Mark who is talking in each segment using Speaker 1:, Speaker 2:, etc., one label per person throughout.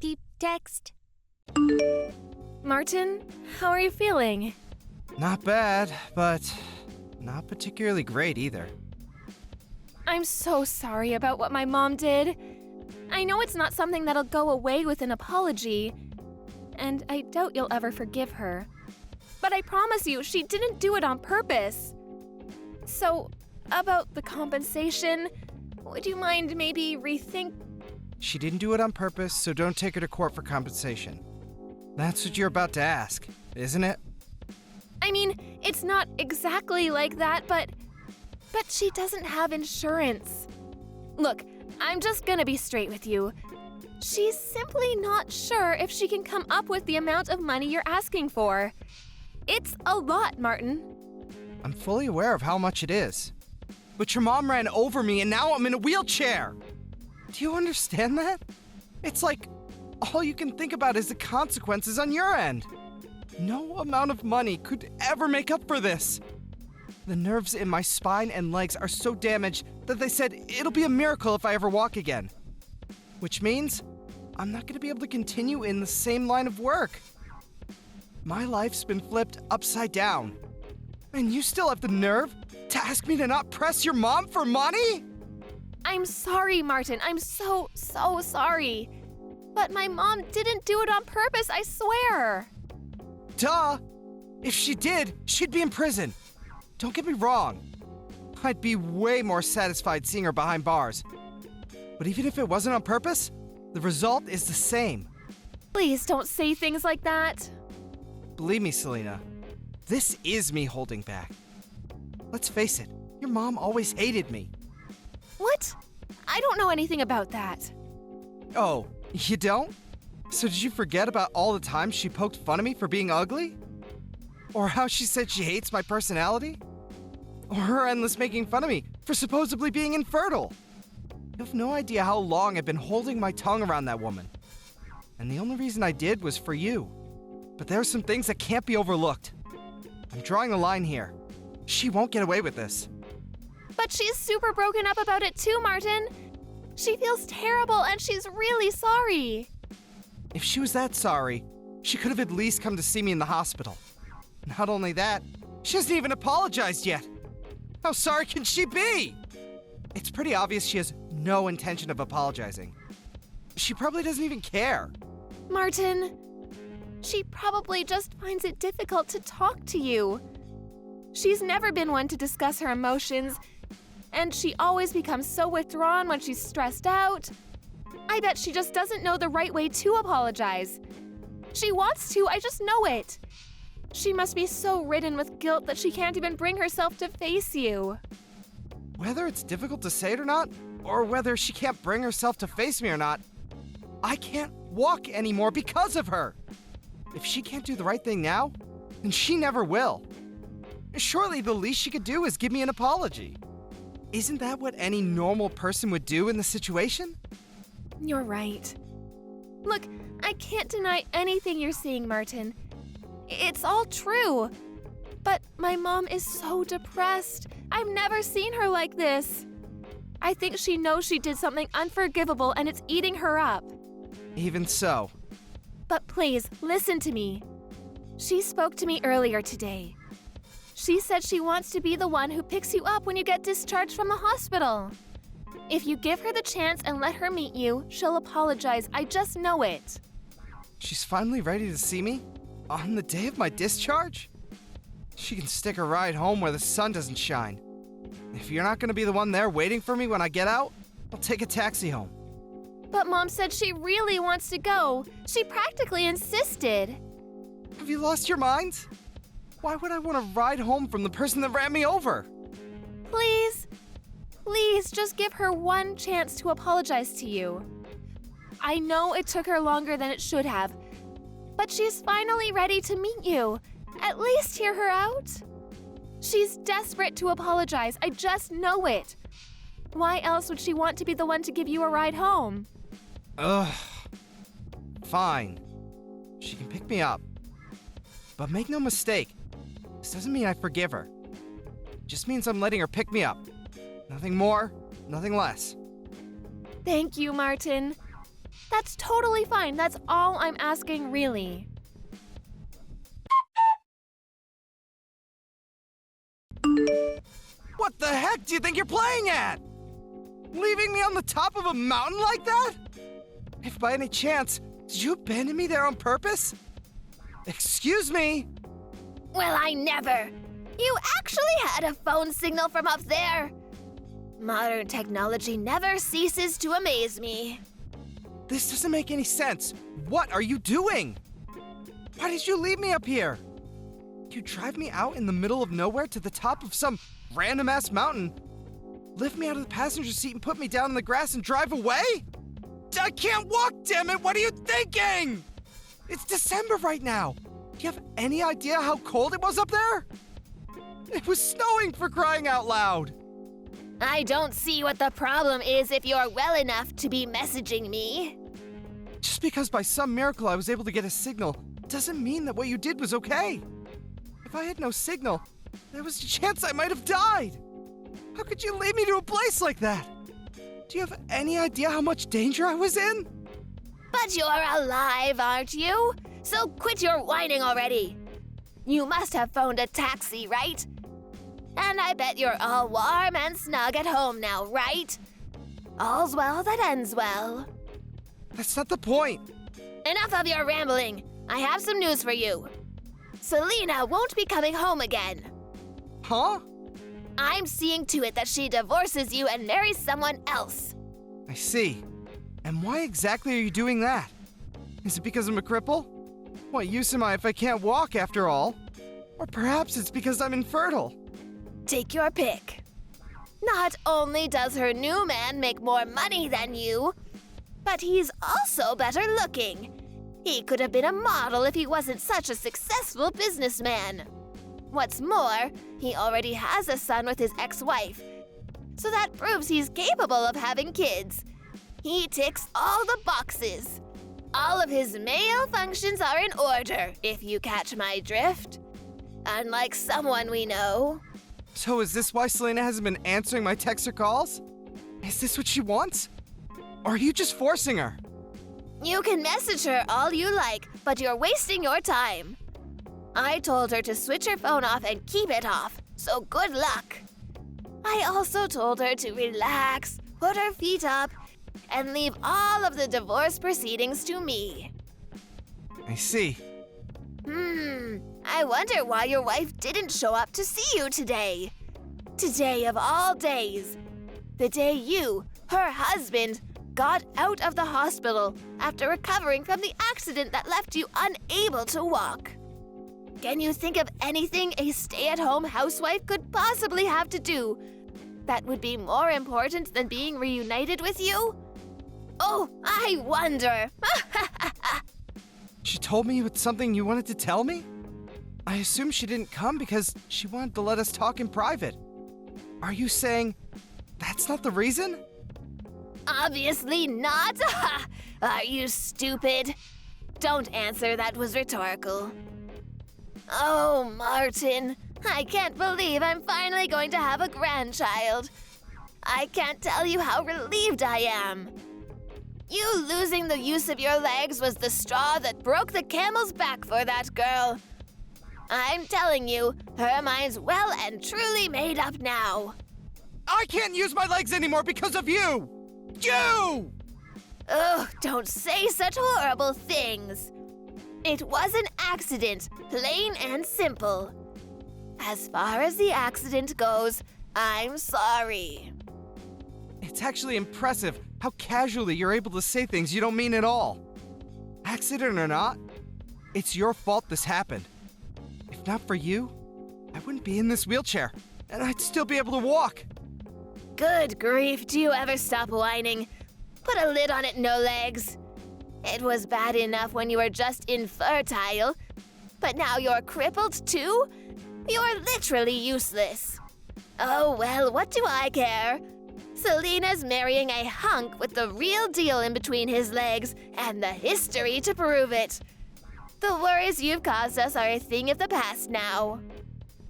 Speaker 1: Peep Text.
Speaker 2: Martin, how are you feeling?
Speaker 3: Not bad, but not particularly great either.
Speaker 2: I'm so sorry about what my mom did. I know it's not something that'll go away with an apology, and I doubt you'll ever forgive her. But I promise you, she didn't do it on purpose. So, about the compensation, would you mind maybe rethink?
Speaker 3: She didn't do it on purpose, so don't take her to court for compensation. That's what you're about to ask, isn't it?
Speaker 2: I mean, it's not exactly like that, but she doesn't have insurance. Look, I'm just gonna be straight with you. She's simply not sure if she can come up with the amount of money you're asking for. It's a lot, Martin.
Speaker 3: I'm fully aware of how much it is. But your mom ran over me and now I'm in a wheelchair. Do you understand that? It's like all you can think about is the consequences on your end. No amount of money could ever make up for this. The nerves in my spine and legs are so damaged that they said it'll be a miracle if I ever walk again. Which means I'm not going to be able to continue in the same line of work. My life's been flipped upside down. And you still have the nerve to ask me to not press your mom for money?
Speaker 2: I'm sorry, Martin. I'm so sorry. But my mom didn't do it on purpose, I swear.
Speaker 3: Duh! If she did, she'd be in prison. Don't get me wrong. I'd be way more satisfied seeing her behind bars. But even if it wasn't on purpose, the result is the same.
Speaker 2: Please don't say things like that.
Speaker 3: Believe me, Selena, this is me holding back. Let's face it, your mom always hated me.
Speaker 2: What? I don't know anything about that.
Speaker 3: Oh, you don't? So did you forget about all the times she poked fun of me for being ugly? Or how she said she hates my personality? Or her endless making fun of me for supposedly being infertile? You have no idea how long I've been holding my tongue around that woman. And the only reason I did was for you. But there are some things that can't be overlooked. I'm drawing a line here. She won't get away with this.
Speaker 2: But she's super broken up about it too, Martin. She feels terrible and she's really sorry.
Speaker 3: If she was that sorry, she could have at least come to see me in the hospital. Not only that, she hasn't even apologized yet. How sorry can she be? It's pretty obvious she has no intention of apologizing. She probably doesn't even care.
Speaker 2: Martin, she probably just finds it difficult to talk to you. She's never been one to discuss her emotions, and she always becomes so withdrawn when she's stressed out. I bet she just doesn't know the right way to apologize. She wants to, I just know it. She must be so ridden with guilt that she can't even bring herself to face you.
Speaker 3: Whether it's difficult to say it or not, or whether she can't bring herself to face me or not, I can't walk anymore because of her. If she can't do the right thing now, then she never will. Surely the least she could do is give me an apology. Isn't that what any normal person would do in the situation?
Speaker 2: You're right. Look, I can't deny anything you're saying, Martin. It's all true. But my mom is so depressed. I've never seen her like this. I think she knows she did something unforgivable and it's eating her up.
Speaker 3: Even so.
Speaker 2: But please, listen to me. She spoke to me earlier today. She said she wants to be the one who picks you up when you get discharged from the hospital. If you give her the chance and let her meet you, she'll apologize. I just know it.
Speaker 3: She's finally ready to see me? On the day of my discharge? She can stick a ride home where the sun doesn't shine. If you're not going to be the one there waiting for me when I get out, I'll take a taxi home.
Speaker 2: But Mom said she really wants to go. She practically insisted.
Speaker 3: Have you lost your mind? Why would I want to ride home from the person that ran me over?
Speaker 2: Please, just give her one chance to apologize to you. I know it took her longer than it should have, but she's finally ready to meet you. At least hear her out. She's desperate to apologize. I just know it. Why else would she want to be the one to give you a ride home?
Speaker 3: Ugh. Fine. She can pick me up. But make no mistake, this doesn't mean I forgive her. It just means I'm letting her pick me up. Nothing more, nothing less.
Speaker 2: Thank you, Martin. That's totally fine. That's all I'm asking, really.
Speaker 3: What the heck do you think you're playing at? Leaving me on the top of a mountain like that? If by any chance, did you abandon me there on purpose? Excuse me?
Speaker 2: Well, I never. You actually had a phone signal from up there. Modern technology never ceases to amaze me.
Speaker 3: This doesn't make any sense. What are you doing? Why did you leave me up here? You drive me out in the middle of nowhere to the top of some random-ass mountain, lift me out of the passenger seat and put me down in the grass and drive away? I can't walk, damn it! What are you thinking? It's December right now. Do you have any idea how cold it was up there? It was snowing, for crying out loud.
Speaker 2: I don't see what the problem is if you're well enough to be messaging me.
Speaker 3: Just because by some miracle I was able to get a signal doesn't mean that what you did was okay. If I had no signal, there was a chance I might have died. How could you lead me to a place like that? Do you have any idea how much danger I was in?
Speaker 2: But you're alive, aren't you? So quit your whining already. You must have phoned a taxi, right? And I bet you're all warm and snug at home now, right? All's well that ends well.
Speaker 3: That's not the point.
Speaker 2: Enough of your rambling. I have some news for you. Selena won't be coming home again.
Speaker 3: Huh?
Speaker 2: I'm seeing to it that she divorces you and marries someone else.
Speaker 3: I see. And why exactly are you doing that? Is it because I'm a cripple? What use am I if I can't walk, after all? Or perhaps it's because I'm infertile.
Speaker 2: Take your pick. Not only does her new man make more money than you, but he's also better looking. He could have been a model if he wasn't such a successful businessman. What's more, he already has a son with his ex-wife, so that proves he's capable of having kids. He ticks all the boxes. All of his male functions are in order, if you catch my drift. Unlike someone we know.
Speaker 3: So is this why Selena hasn't been answering my texts or calls? Is this what she wants? Or are you just forcing her?
Speaker 2: You can message her all you like, but you're wasting your time. I told her to switch her phone off and keep it off, so good luck. I also told her to relax, put her feet up, and leave all of the divorce proceedings to me.
Speaker 3: I see.
Speaker 2: I wonder why your wife didn't show up to see you today. Today of all days. The day you, her husband, got out of the hospital after recovering from the accident that left you unable to walk. Can you think of anything a stay-at-home housewife could possibly have to do that would be more important than being reunited with you? Oh, I wonder.
Speaker 3: She told me it's something you wanted to tell me? I assume she didn't come because she wanted to let us talk in private. Are you saying that's not the reason?
Speaker 2: Obviously not. Are you stupid? Don't answer, that was rhetorical. Oh, Martin, I can't believe I'm finally going to have a grandchild. I can't tell you how relieved I am. You losing the use of your legs was the straw that broke the camel's back for that girl. I'm telling you, her mind's well and truly made up now.
Speaker 3: I can't use my legs anymore because of you! You!
Speaker 2: Ugh, don't say such horrible things. It was an accident, plain and simple. As far as the accident goes, I'm sorry.
Speaker 3: It's actually impressive how casually you're able to say things you don't mean at all. Accident or not, it's your fault this happened. If not for you, I wouldn't be in this wheelchair, and I'd still be able to walk.
Speaker 2: Good grief, do you ever stop whining? Put a lid on it, no legs. It was bad enough when you were just infertile, but now you're crippled too? You're literally useless. Oh well, what do I care? Selena's marrying a hunk with the real deal in between his legs and the history to prove it. The worries you've caused us are a thing of the past now.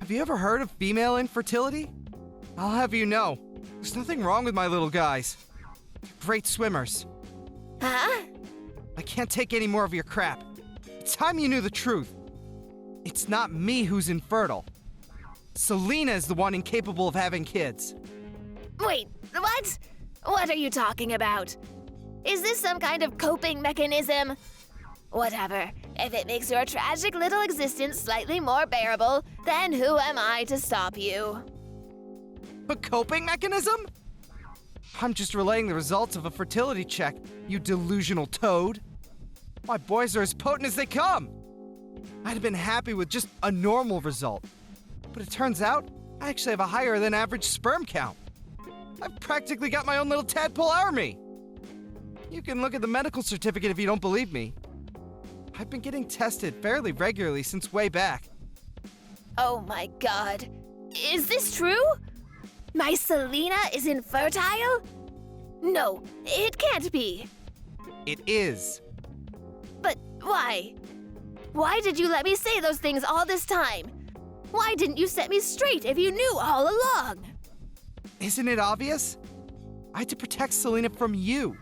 Speaker 3: Have you ever heard of female infertility? I'll have you know, there's nothing wrong with my little guys. They're great swimmers.
Speaker 2: Huh?
Speaker 3: can't take any more of your crap. It's time you knew the truth. It's not me who's infertile. Selena is the one incapable of having kids.
Speaker 2: Wait, what? What are you talking about? Is this some kind of coping mechanism? Whatever. If it makes your tragic little existence slightly more bearable, then who am I to stop you?
Speaker 3: A coping mechanism? I'm just relaying the results of a fertility check, you delusional toad. My boys are as potent as they come. I'd have been happy with just a normal result. But it turns out, I actually have a higher than average sperm count. I've practically got my own little tadpole army. You can look at the medical certificate if you don't believe me. I've been getting tested fairly regularly since way back.
Speaker 2: Oh my god. Is this true? My Selena is infertile? No, it can't be.
Speaker 3: It is.
Speaker 2: But why? Why did you let me say those things all this time? Why didn't you set me straight if you knew all along?
Speaker 3: Isn't it obvious? I had to protect Selena from you.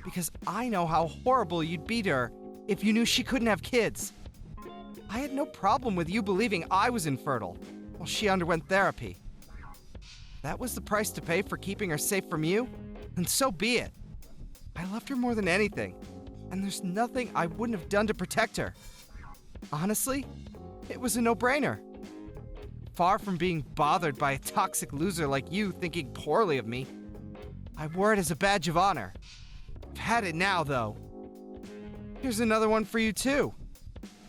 Speaker 3: Because I know how horrible you'd be to her if you knew she couldn't have kids. I had no problem with you believing I was infertile while she underwent therapy. That was the price to pay for keeping her safe from you, and so be it. I loved her more than anything, and there's nothing I wouldn't have done to protect her. Honestly, it was a no-brainer. Far from being bothered by a toxic loser like you thinking poorly of me, I wore it as a badge of honor. I've had it now, though. Here's another one for you, too.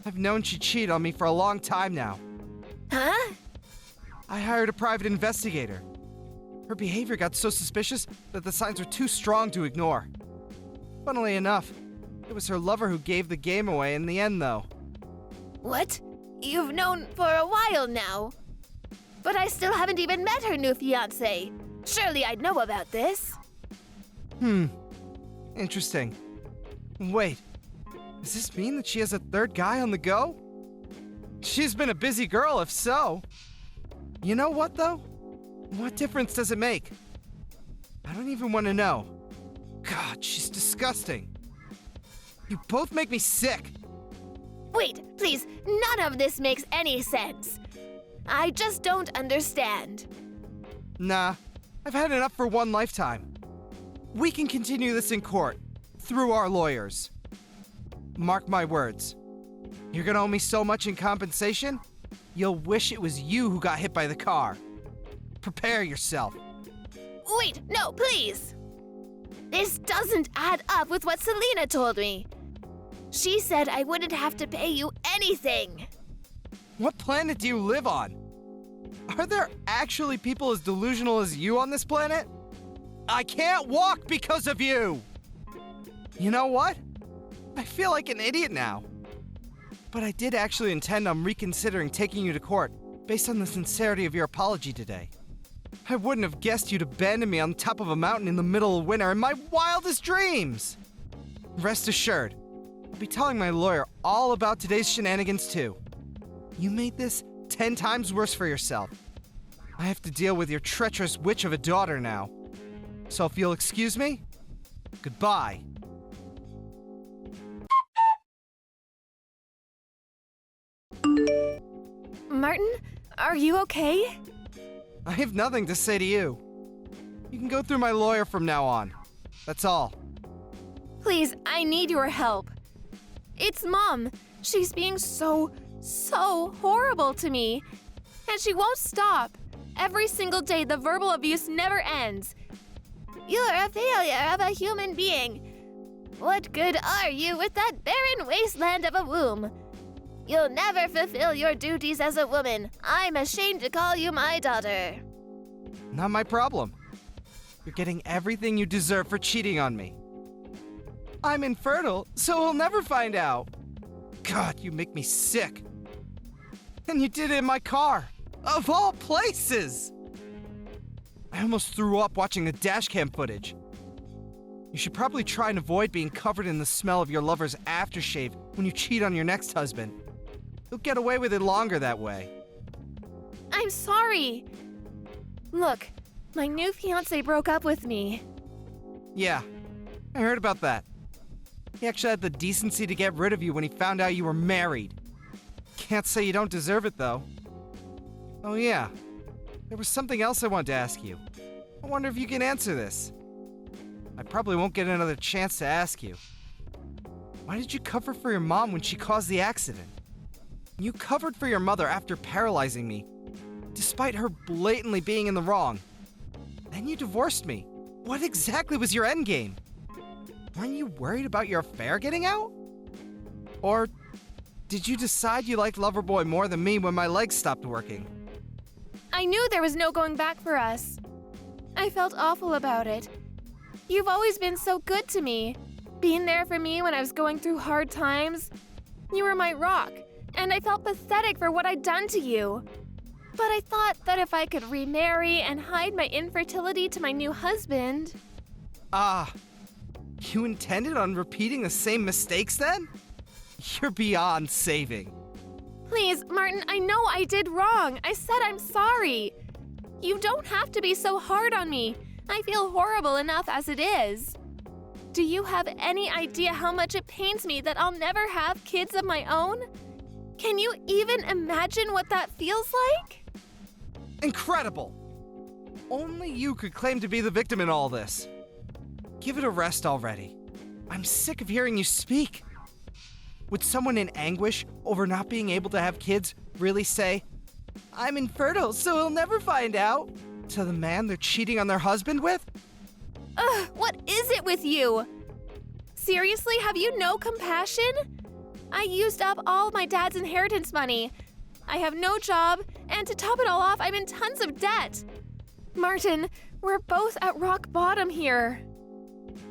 Speaker 3: I've known she'd cheat on me for a long time now.
Speaker 2: Huh?
Speaker 3: I hired a private investigator. Her behavior got so suspicious that the signs were too strong to ignore. Funnily enough, it was her lover who gave the game away in the end, though.
Speaker 2: What? You've known for a while now. But I still haven't even met her new fiancé. Surely I'd know about this.
Speaker 3: Interesting. Wait, does this mean that she has a third guy on the go? She's been a busy girl if so. You know what, though? What difference does it make? I don't even want to know. God, she's disgusting. You both make me sick.
Speaker 2: Wait, please, none of this makes any sense. I just don't understand.
Speaker 3: Nah, I've had enough for one lifetime. We can continue this in court, through our lawyers. Mark my words. You're gonna owe me so much in compensation, you'll wish it was you who got hit by the car. Prepare yourself.
Speaker 2: Wait, no, please! This doesn't add up with what Selena told me. She said I wouldn't have to pay you anything.
Speaker 3: What planet do you live on? Are there actually people as delusional as you on this planet? I can't walk because of you! You know what? I feel like an idiot now. But I did actually intend on reconsidering taking you to court based on the sincerity of your apology today. I wouldn't have guessed you'd abandon me on top of a mountain in the middle of winter in my wildest dreams! Rest assured, I'll be telling my lawyer all about today's shenanigans too. You made this 10 times worse for yourself. I have to deal with your treacherous witch of a daughter now. So if you'll excuse me, goodbye.
Speaker 2: Martin, are you okay?
Speaker 3: I have nothing to say to you. You can go through my lawyer from now on. That's all.
Speaker 2: Please, I need your help. It's Mom. She's being so horrible to me. And she won't stop. Every single day, the verbal abuse never ends. You're a failure of a human being. What good are you with that barren wasteland of a womb? You'll never fulfill your duties as a woman. I'm ashamed to call you my daughter.
Speaker 3: Not my problem. You're getting everything you deserve for cheating on me. I'm infertile, so we'll never find out. God, you make me sick. And you did it in my car. Of all places! I almost threw up watching the dashcam footage. You should probably try and avoid being covered in the smell of your lover's aftershave when you cheat on your next husband. You'll get away with it longer that way.
Speaker 2: I'm sorry. Look, my new fiancé broke up with me.
Speaker 3: Yeah, I heard about that. He actually had the decency to get rid of you when he found out you were married. Can't say you don't deserve it, though. Oh yeah, there was something else I wanted to ask you. I wonder if you can answer this. I probably won't get another chance to ask you. Why did you cover for your mom when she caused the accident? You covered for your mother after paralyzing me, despite her blatantly being in the wrong. Then you divorced me. What exactly was your endgame? Weren't you worried about your affair getting out? Or did you decide you liked Loverboy more than me when my legs stopped working?
Speaker 2: I knew there was no going back for us. I felt awful about it. You've always been so good to me, being there for me when I was going through hard times. You were my rock, and I felt pathetic for what I'd done to you. But I thought that if I could remarry and hide my infertility to my new husband...
Speaker 3: You intended on repeating the same mistakes then? You're beyond saving.
Speaker 2: Please, Martin, I know I did wrong. I said I'm sorry. You don't have to be so hard on me. I feel horrible enough as it is. Do you have any idea how much it pains me that I'll never have kids of my own? Can you even imagine what that feels like?
Speaker 3: Incredible! Only you could claim to be the victim in all this. Give it a rest already. I'm sick of hearing you speak. Would someone in anguish over not being able to have kids really say, "I'm infertile, so he'll never find out," to the man they're cheating on their husband with?
Speaker 2: Ugh, what is it with you? Seriously, have you no compassion? I used up all my dad's inheritance money. I have no job, and to top it all off, I'm in tons of debt. Martin, we're both at rock bottom here.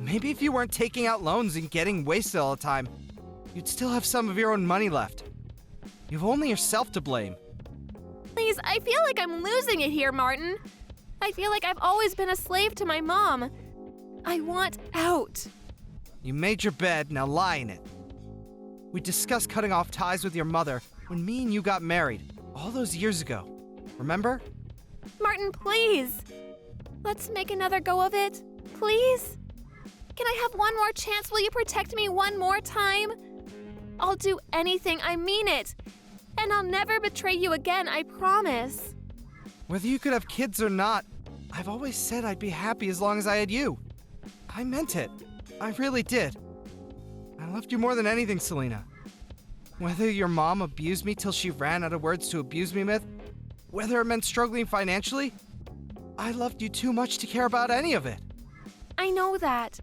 Speaker 3: Maybe if you weren't taking out loans and getting wasted all the time, you'd still have some of your own money left. You've only yourself to blame.
Speaker 2: Please, I feel like I'm losing it here, Martin. I feel like I've always been a slave to my mom. I want out.
Speaker 3: You made your bed, now lie in it. We discussed cutting off ties with your mother when me and you got married, all those years ago. Remember?
Speaker 2: Martin, please. Let's make another go of it, please? Can I have one more chance? Will you protect me one more time? I'll do anything, I mean it. And I'll never betray you again, I promise.
Speaker 3: Whether you could have kids or not, I've always said I'd be happy as long as I had you. I meant it. I really did. I loved you more than anything, Selena. Whether your mom abused me till she ran out of words to abuse me with, whether it meant struggling financially, I loved you too much to care about any of it.
Speaker 2: I know that.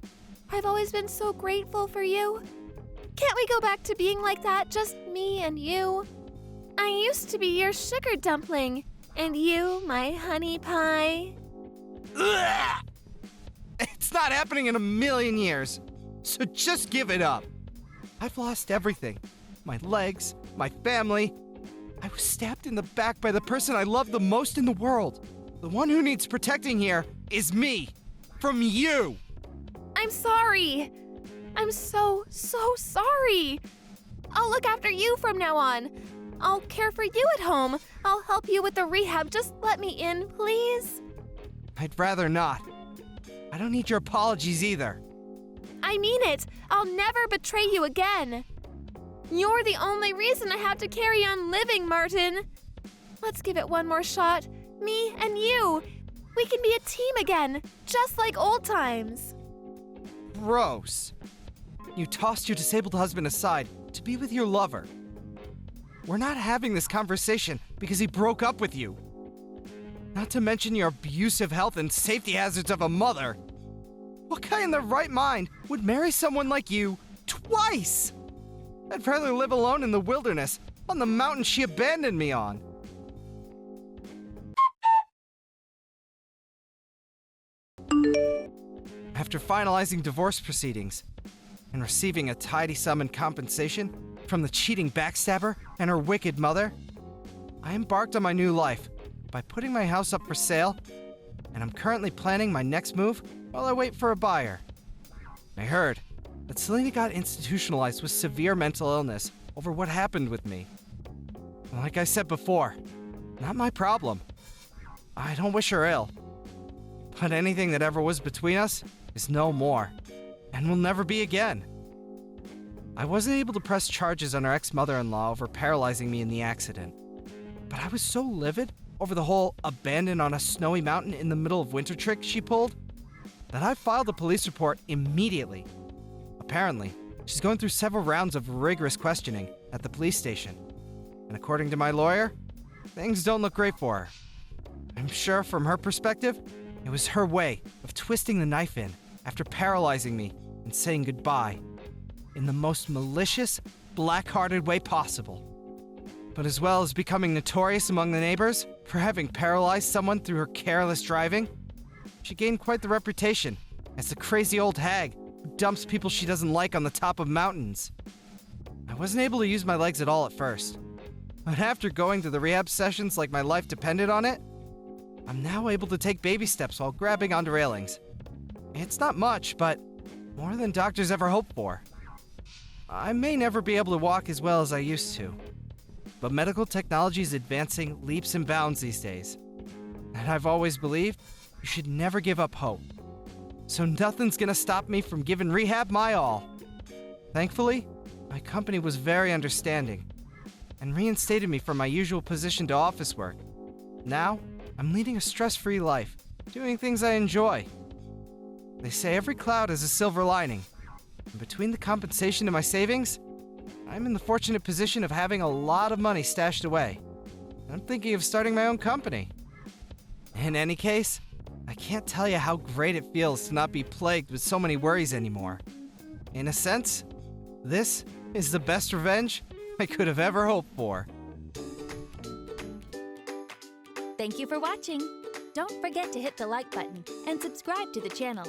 Speaker 2: I've always been so grateful for you. Can't we go back to being like that, just me and you? I used to be your sugar dumpling, and you my honey pie.
Speaker 3: Ugh! It's not happening in a million years, so just give it up. I've lost everything. My legs, my family. I was stabbed in the back by the person I love the most in the world. The one who needs protecting here is me. From you.
Speaker 2: I'm sorry. I'm so sorry. I'll look after you from now on. I'll care for you at home. I'll help you with the rehab. Just let me in, please.
Speaker 3: I'd rather not. I don't need your apologies either.
Speaker 2: I mean it. I'll never betray you again. You're the only reason I have to carry on living, Martin. Let's give it one more shot. Me and you. We can be a team again, just like old times.
Speaker 3: Gross. You tossed your disabled husband aside to be with your lover. We're not having this conversation because he broke up with you. Not to mention your abusive health and safety hazards of a mother. What guy in their right mind would marry someone like you twice? I'd rather live alone in the wilderness, on the mountain she abandoned me on. After finalizing divorce proceedings and receiving a tidy sum in compensation from the cheating backstabber and her wicked mother, I embarked on my new life by putting my house up for sale, and I'm currently planning my next move while I wait for a buyer. I heard that Selena got institutionalized with severe mental illness over what happened with me. Like I said before, not my problem. I don't wish her ill. But anything that ever was between us is no more, and will never be again. I wasn't able to press charges on her ex-mother-in-law over paralyzing me in the accident. But I was so livid over the whole abandon on a snowy mountain in the middle of winter trick she pulled that I filed a police report immediately. Apparently, she's going through several rounds of rigorous questioning at the police station. And according to my lawyer, things don't look great for her. I'm sure from her perspective, it was her way of twisting the knife in after paralyzing me and saying goodbye in the most malicious, black-hearted way possible. But as well as becoming notorious among the neighbors for having paralyzed someone through her careless driving, she gained quite the reputation as the crazy old hag who dumps people she doesn't like on the top of mountains. I wasn't able to use my legs at all at first, but after going to the rehab sessions like my life depended on it, I'm now able to take baby steps while grabbing onto railings. It's not much, but more than doctors ever hoped for. I may never be able to walk as well as I used to, but medical technology is advancing leaps and bounds these days. And I've always believed you should never give up hope. So nothing's gonna stop me from giving rehab my all. Thankfully, my company was very understanding and reinstated me from my usual position to office work. Now, I'm leading a stress-free life, doing things I enjoy. They say every cloud has a silver lining, and between the compensation and my savings, I'm in the fortunate position of having a lot of money stashed away. I'm thinking of starting my own company. In any case, I can't tell you how great it feels to not be plagued with so many worries anymore. In a sense, this is the best revenge I could have ever hoped for.
Speaker 1: Thank you for watching. Don't forget to hit the like button and subscribe to the channel.